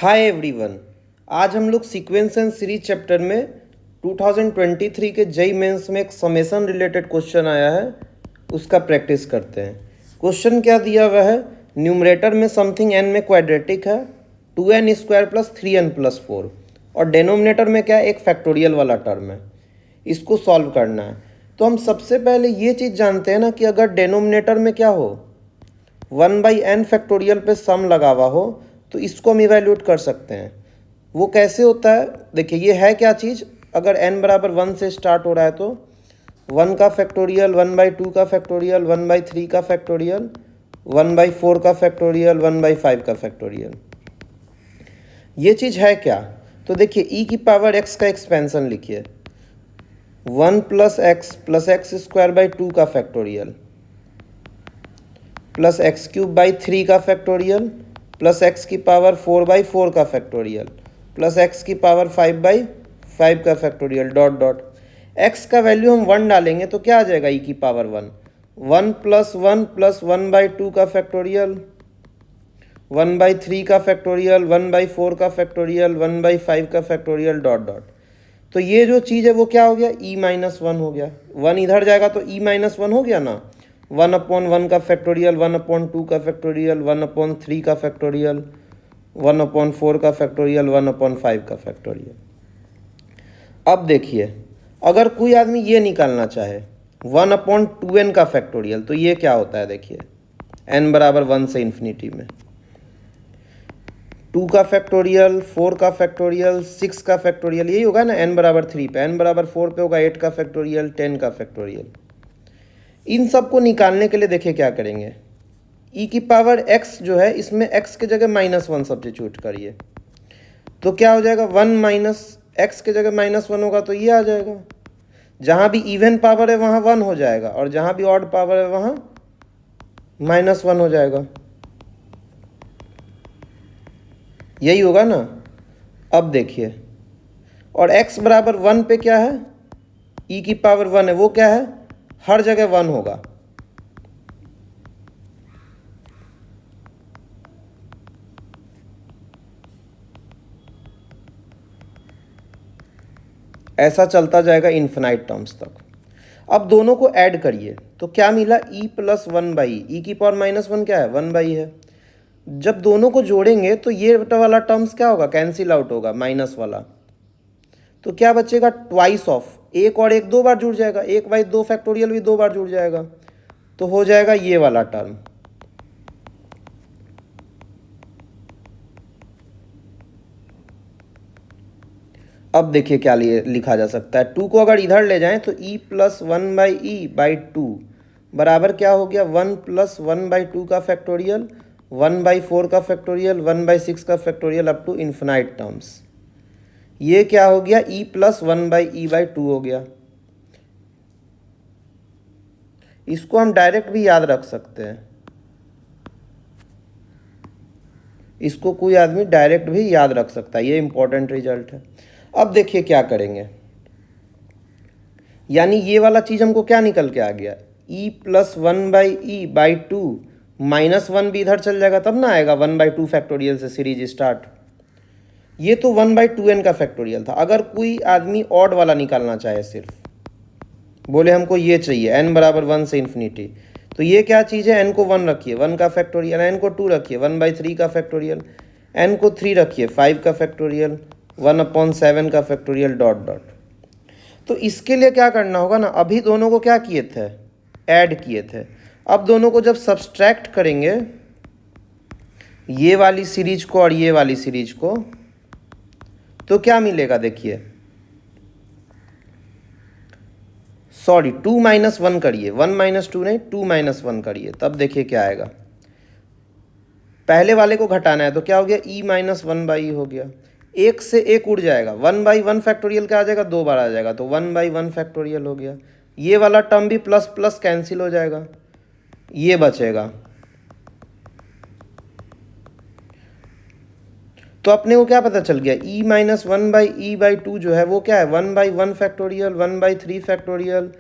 Hi everyone. आज हम लोग सीक्वेंस एंड सीरीज चैप्टर में 2023 के जेईई मेंस में एक समेशन रिलेटेड क्वेश्चन आया है, उसका प्रैक्टिस करते हैं। क्वेश्चन क्या दिया हुआ है, न्यूमरेटर में समथिंग n में क्वाड्रेटिक है 2n² + 3n + 4 और डेनोमिनेटर में क्या है, एक फैक्टोरियल वाला टर्म है। इसको सॉल्व करना है। तो हम सबसे पहले ये चीज़ जानते हैं ना कि अगर डेनोमिनेटर में क्या हो 1/n फैक्टोरियल पे सम लगा हुआ हो तो इसको हम इवैल्यूएट कर सकते हैं। वो कैसे होता है, देखिए ये है क्या चीज़। अगर n बराबर 1 से स्टार्ट हो रहा है तो 1 का फैक्टोरियल, 1/2 का फैक्टोरियल, 1/3 का फैक्टोरियल, 1/4 का फैक्टोरियल, 1/5 का फैक्टोरियल। ये चीज़ है क्या, तो देखिए e की पावर x का एक्सपेंशन लिखिए 1 + x + x² 2 का फैक्टोरियल प्लस x³ का फैक्टोरियल प्लस x की पावर 4/4 का फैक्टोरियल प्लस x की पावर 5/5 का फैक्टोरियल डॉट डॉट। x का वैल्यू हम 1 डालेंगे तो क्या आ जाएगा, e की पावर 1 1 + 1 + 1/2 का फैक्टोरियल, 1/3 का फैक्टोरियल, 1/4 का फैक्टोरियल, 1/5 का फैक्टोरियल डॉट डॉट। तो ये जो चीज़ है वो क्या हो गया, e-1 हो गया। 1 इधर जाएगा तो e-1 हो गया ना। 1/1 का फैक्टोरियल, 1/2 का फैक्टोरियल, 1/3 का फैक्टोरियल, 1/4 का फैक्टोरियल, 1/5 का फैक्टोरियल। अब देखिए अगर कोई आदमी ये निकालना चाहे 1/2n का फैक्टोरियल तो ये क्या होता है, देखिए n बराबर 1 से इन्फिनिटी में 2 का फैक्टोरियल, 4 का फैक्टोरियल, 6 का फैक्टोरियल, यही होगा ना। n बराबर 3 पे, n बराबर 4 पे होगा 8 का फैक्टोरियल, 10 का फैक्टोरियल। इन सब को निकालने के लिए देखिए क्या करेंगे, e की पावर x जो है इसमें x के जगह -1 सब्स्टिट्यूट करिए तो क्या हो जाएगा, 1 - x के जगह -1 होगा तो ये आ जाएगा। जहाँ भी इवन पावर है वहाँ 1 हो जाएगा और जहाँ भी ऑड पावर है वहाँ -1 हो जाएगा, यही होगा ना। अब देखिए और x बराबर 1 पे क्या है, e की पावर 1 है, वो क्या है, हर जगह 1 होगा। ऐसा चलता जाएगा इन्फिनाइट टर्म्स तक। अब दोनों को ऐड करिए तो क्या मिला, e + 1/e, e की पावर -1 क्या है, 1/e है। जब दोनों को जोड़ेंगे तो ये वाला टर्म्स क्या होगा, कैंसिल आउट होगा माइनस वाला। तो क्या बचेगा, ट्वाइस ऑफ, एक और एक 2 बार जुड़ जाएगा, 1/2 फैक्टोरियल भी 2 बार जुड़ जाएगा तो हो जाएगा ये वाला टर्म। अब देखिए क्या लिखा जा सकता है, 2 को अगर इधर ले जाएं तो e + 1/e/2 बराबर क्या हो गया, 1 + 1/2 का फैक्टोरियल, 1/4 का फैक्टोरियल, 1/6 का factorial up to infinite terms. ये क्या हो गया, e + 1/e/2 हो गया। इसको हम डायरेक्ट भी याद रख सकते हैं, इसको कोई आदमी डायरेक्ट भी याद रख सकता है, ये इंपॉर्टेंट रिजल्ट है। अब देखिए क्या करेंगे, यानी ये वाला चीज़ हमको क्या निकल के आ गया, e + 1/e/2 -1 भी इधर चल जाएगा तब ना आएगा 1/2 फैक्टोरियल से सीरीज स्टार्ट। ये तो 1/2n का फैक्टोरियल था। अगर कोई आदमी ऑड वाला निकालना चाहे, सिर्फ बोले हमको ये चाहिए n बराबर 1 से इन्फिनिटी, तो ये क्या चीज़ है, n को 1 रखिए 1 का फैक्टोरियल, n को 2 रखिए 1/3 का फैक्टोरियल, n को 3 रखिए 5 का फैक्टोरियल, 1/7 का फैक्टोरियल डॉट डॉट। तो इसके लिए क्या करना होगा ना, अभी दोनों को क्या किए थे, ऐड किए थे। अब दोनों को जब सब्सट्रैक्ट करेंगे, ये वाली सीरीज को और ये वाली सीरीज को, तो क्या मिलेगा, देखिए सॉरी 2 - 1 करिए, 1 - 2 नहीं 2 - 1 करिए, तब देखिए क्या आएगा। पहले वाले को घटाना है तो क्या हो गया, e - 1/e हो गया। एक से एक उड़ जाएगा, 1/1 फैक्टोरियल क्या आ जाएगा, 2 बार आ जाएगा तो 1/1 फैक्टोरियल हो गया। ये वाला टर्म भी प्लस प्लस कैंसिल हो जाएगा, ये बचेगा। तो अपने को क्या पता चल गया, e - 1/e/2 जो है वो क्या है, 1/1 factorial, 1/3 factorial,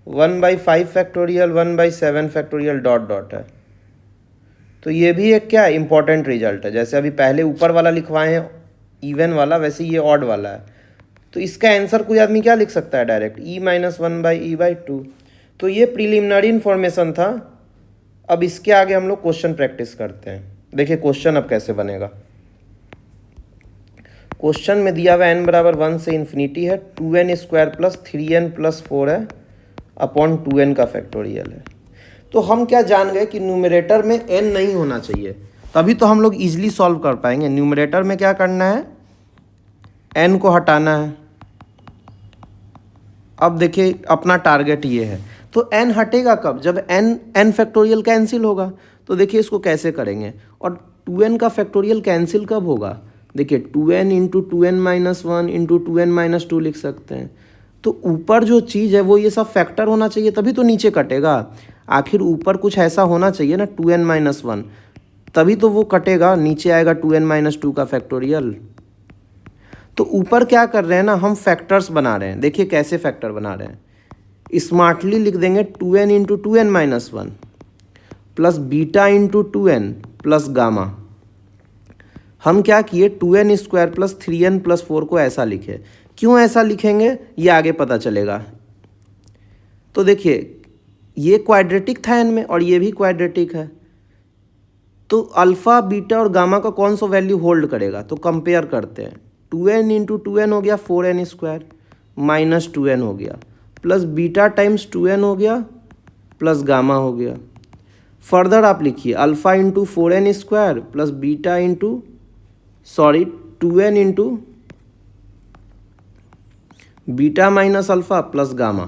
1/5 factorial, 1/7 factorial dot dot है। तो ये भी एक क्या है, इंपॉर्टेंट रिजल्ट है। जैसे अभी पहले ऊपर वाला लिखवाए हैं इवन वाला, वैसे ये ऑड वाला है। तो इसका आंसर कोई आदमी क्या लिख सकता है डायरेक्ट, e-1/e/2। तो ये प्रीलिमिनरी इन्फॉर्मेशन था। अब इसके आगे हम लोग क्वेश्चन प्रैक्टिस करते हैं। देखिए क्वेश्चन अब कैसे बनेगा। क्वेश्चन में दिया हुआ n बराबर 1 से इन्फिनिटी है, 2n² प्लस 3n प्लस 4 है अपॉन 2n का फैक्टोरियल है। तो हम क्या जान गए कि न्यूमरेटर में n नहीं होना चाहिए, तभी तो हम लोग इजीली सॉल्व कर पाएंगे। न्यूमरेटर में क्या करना है, n को हटाना है। अब देखिए अपना टारगेट ये है, तो n हटेगा कब, जब n फैक्टोरियल कैंसिल होगा। तो देखिए इसको कैसे करेंगे, और 2n का फैक्टोरियल कैंसिल कब होगा, देखिए 2n into 2n-1 into 2n-2 लिख सकते हैं। तो ऊपर जो चीज़ है वो ये सब फैक्टर होना चाहिए, तभी तो नीचे कटेगा। आखिर ऊपर कुछ ऐसा होना चाहिए ना 2n-1, तभी तो वो कटेगा, नीचे आएगा 2n-2 का फैक्टोरियल। तो ऊपर क्या कर रहे हैं ना, हम फैक्टर्स बना रहे हैं। देखिए कैसे फैक्टर बना रहे हैं, स्मार्टली लिख देंगे 2n into 2n-1 plus beta into 2n plus gamma. हम क्या किए, 2n² प्लस 3n प्लस 4 को ऐसा लिखे। क्यों ऐसा लिखेंगे ये आगे पता चलेगा। तो देखिए ये क्वाड्रेटिक था n में और ये भी क्वाड्रेटिक है, तो अल्फ़ा बीटा और गामा का कौन सा वैल्यू होल्ड करेगा, तो कंपेयर करते हैं। 2n इंटू 2n हो गया 4n² माइनस 2n हो गया, प्लस बीटा टाइम्स 2n हो गया प्लस गामा हो गया। फर्दर आप लिखिए alpha into 4n² plus beta into 2n into beta minus alpha plus gamma.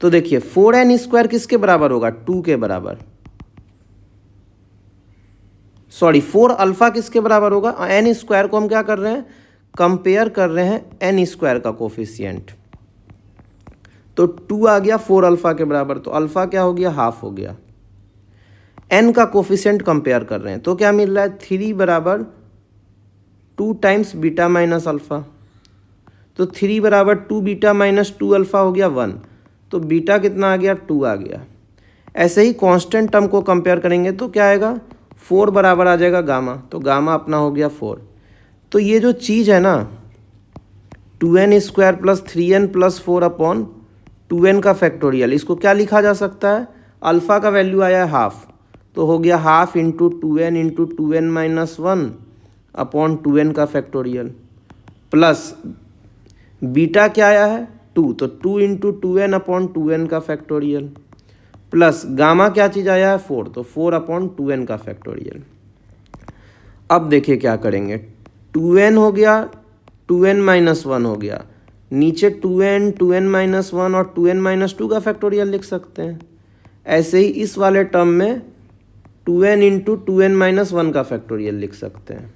तो देखिए 4n² किसके बराबर होगा, 2 के बराबर, 4 अल्फ़ा किसके बराबर होगा, n² को हम क्या कर रहे हैं, कंपेयर कर रहे हैं n² का कोफिशिएंट। तो 2 आ गया 4 अल्फ़ा के बराबर, तो अल्फ़ा क्या हो गया, हाफ हो गया। n का कोफिशिएंट कंपेयर कर रहे हैं, तो क्या मिल रहा है, 3 बराबर 2 टाइम्स बीटा माइनस अल्फ़ा। तो 3 बराबर 2 बीटा माइनस 2 अल्फ़ा हो गया 1, तो बीटा कितना आ गया, 2 आ गया। ऐसे ही कांस्टेंट टर्म को कंपेयर करेंगे तो क्या आएगा, 4 बराबर आ जाएगा गामा, तो गामा अपना हो गया 4। तो ये जो चीज़ है ना 2n² plus 3n plus 4 upon 2n का फैक्टोरियल, इसको क्या लिखा जा सकता है, अल्फ़ा का वैल्यू आया है हाफ, तो हो गया half into 2n into 2n-1 upon 2n का फैक्टोरियल, प्लस बीटा क्या आया है 2, तो 2 इंटू 2n अपॉन 2n का फैक्टोरियल, प्लस गामा क्या चीज़ आया है 4, तो 4 अपॉन 2n का फैक्टोरियल। अब देखिए क्या करेंगे, 2n हो गया 2n-1 हो गया, नीचे 2n-1 और 2n-2 का फैक्टोरियल लिख सकते हैं। ऐसे ही इस वाले टर्म में 2n इंटू 2n-1 का फैक्टोरियल लिख सकते हैं।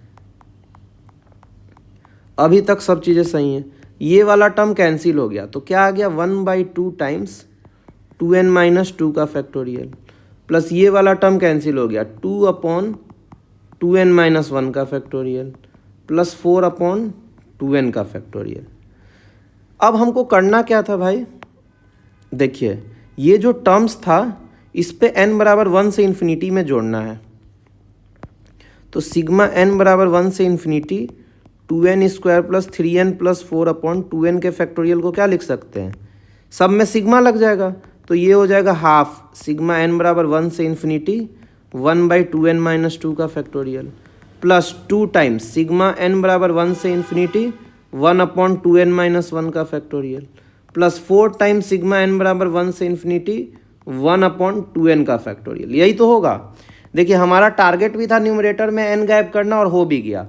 अभी तक सब चीज़ें सही हैं। ये वाला टर्म कैंसिल हो गया, तो क्या आ गया 1/2 टाइम्स 2n-2 का फैक्टोरियल, प्लस ये वाला टर्म कैंसिल हो गया 2 अपॉन 2n-1 का फैक्टोरियल, प्लस 4 अपॉन 2n का फैक्टोरियल। अब हमको करना क्या था भाई, देखिए ये जो टर्म्स था इस पे n बराबर 1 से इन्फिनिटी में जोड़ना है। तो सिग्मा n बराबर 1 से infinity 2n² plus 3n plus 4 upon 2n के फैक्टोरियल को क्या लिख सकते हैं, सब में सिग्मा लग जाएगा, तो ये हो जाएगा हाफ सिग्मा n बराबर 1 से इन्फिनिटी 1/2n-2 का factorial, plus 2 times sigma n बराबर 1 से इन्फिनिटी 1 अपॉन 2n-1 का factorial, plus 4 times sigma n बराबर 1 से इन्फिनिटी 1 अपॉन 2n का फैक्टोरियल। यही तो होगा। देखिए हमारा टारगेट भी था न्यूमरेटर में n गायब करना, और हो भी गया।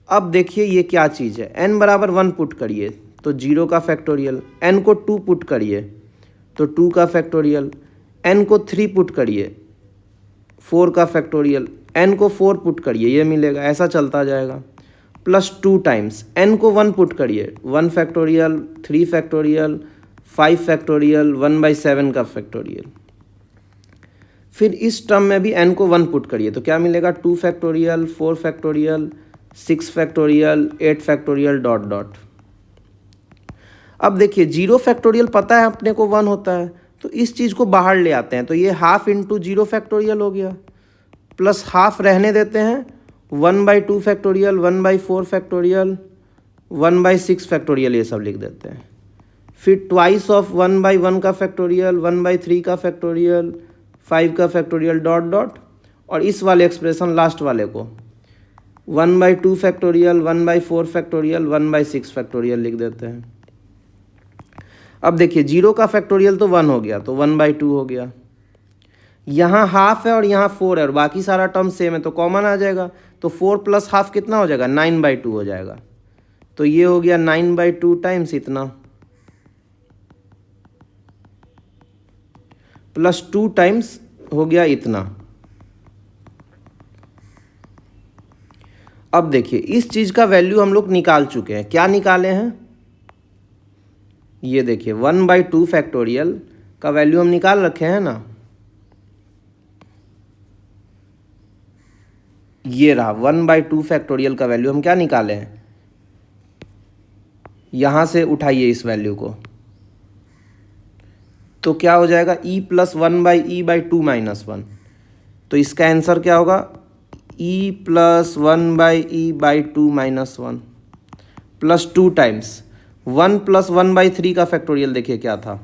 अब देखिए ये क्या चीज़ है, n बराबर 1 पुट करिए तो 0 का फैक्टोरियल, n को 2 पुट करिए तो 2 का फैक्टोरियल, n को 3 पुट करिए 4 का फैक्टोरियल, n को 4 पुट करिए ये मिलेगा, ऐसा चलता जाएगा। प्लस 2 टाइम्स n को 1 पुट करिए 1 फैक्टोरियल 3 फैक्टोरियल 5 फैक्टोरियल 1/7 का फैक्टोरियल। फिर इस टर्म में भी n को 1 पुट करिए तो क्या मिलेगा 2 factorial 4 factorial 6 factorial 8 factorial dot dot. अब देखिए 0 फैक्टोरियल पता है अपने को 1 होता है, तो इस चीज़ को बाहर ले आते हैं, तो ये हाफ इंटू 0 फैक्टोरियल हो गया, प्लस हाफ रहने देते हैं 1/2 फैक्टोरियल, 1/4 फैक्टोरियल, 1/6 फैक्टोरियल, ये सब लिख देते हैं। फिर ट्वाइस ऑफ 1/1 का फैक्टोरियल, 1/3 का फैक्टोरियल, 5 का फैक्टोरियल, डॉट डॉट, और इस वाले एक्सप्रेशन लास्ट वाले को 1/2 फैक्टोरियल, 1/4 फैक्टोरियल, 1/6 फैक्टोरियल लिख देते हैं। अब देखिए 0 का फैक्टोरियल तो 1 हो गया, तो 1/2 हो गया। यहाँ हाफ है और यहाँ 4 है और बाकी सारा टर्म सेम है, तो कॉमन आ जाएगा। तो 4 प्लस हाफ कितना हो जाएगा? 9/2 हो जाएगा। तो ये हो गया 9/2 टाइम्स इतना, प्लस 2 टाइम्स हो गया इतना। अब देखिए इस चीज़ का वैल्यू हम लोग निकाल चुके हैं। क्या निकाले हैं? ये देखिए 1/2 फैक्टोरियल का वैल्यू हम निकाल रखे हैं ना, ये रहा 1/2 फैक्टोरियल का वैल्यू हम क्या निकाले हैं, यहाँ से उठाइए इस वैल्यू को, तो क्या हो जाएगा e + 1/e/2 - 1। तो इसका आंसर क्या होगा? e + 1/e/2 - 1 प्लस 2 टाइम्स 1 + 1/3 का फैक्टोरियल देखिए क्या था,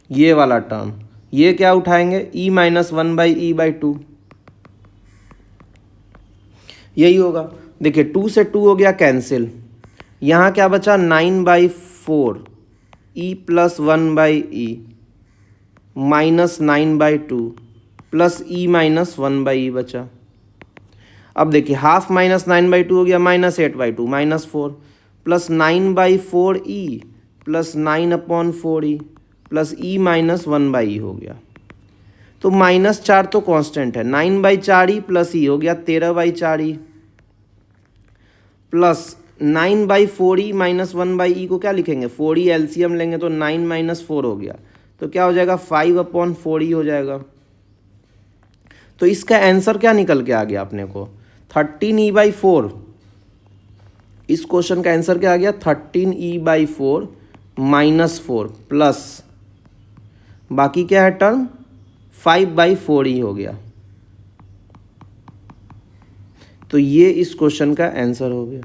ये वाला टर्म, ये क्या उठाएंगे? e - 1/e/2, यही होगा। देखिए 2 से 2 हो गया कैंसिल, यहाँ क्या बचा? 9/4 e + 1/e minus 9/2 plus e - 1/e बचा। अब देखिए हाफ माइनस 9/2 हो गया, -8/2 -4 plus 9/4e plus 9/4e plus e - 1/e हो गया। तो -4 तो कांस्टेंट है, 9/4e प्लस e हो गया 13/4e प्लस 9/4e - 1/e को क्या लिखेंगे? 4e एलसीएम लेंगे तो 9 - 4 हो गया, तो क्या हो जाएगा? 5/4e हो जाएगा। तो इसका आंसर क्या निकल के आ गया अपने को? 13e/4। इस क्वेश्चन का आंसर क्या आ गया? 13e/4 -4 प्लस बाकी क्या है टर्म? 5/4e हो गया। तो ये इस क्वेश्चन का आंसर हो गया।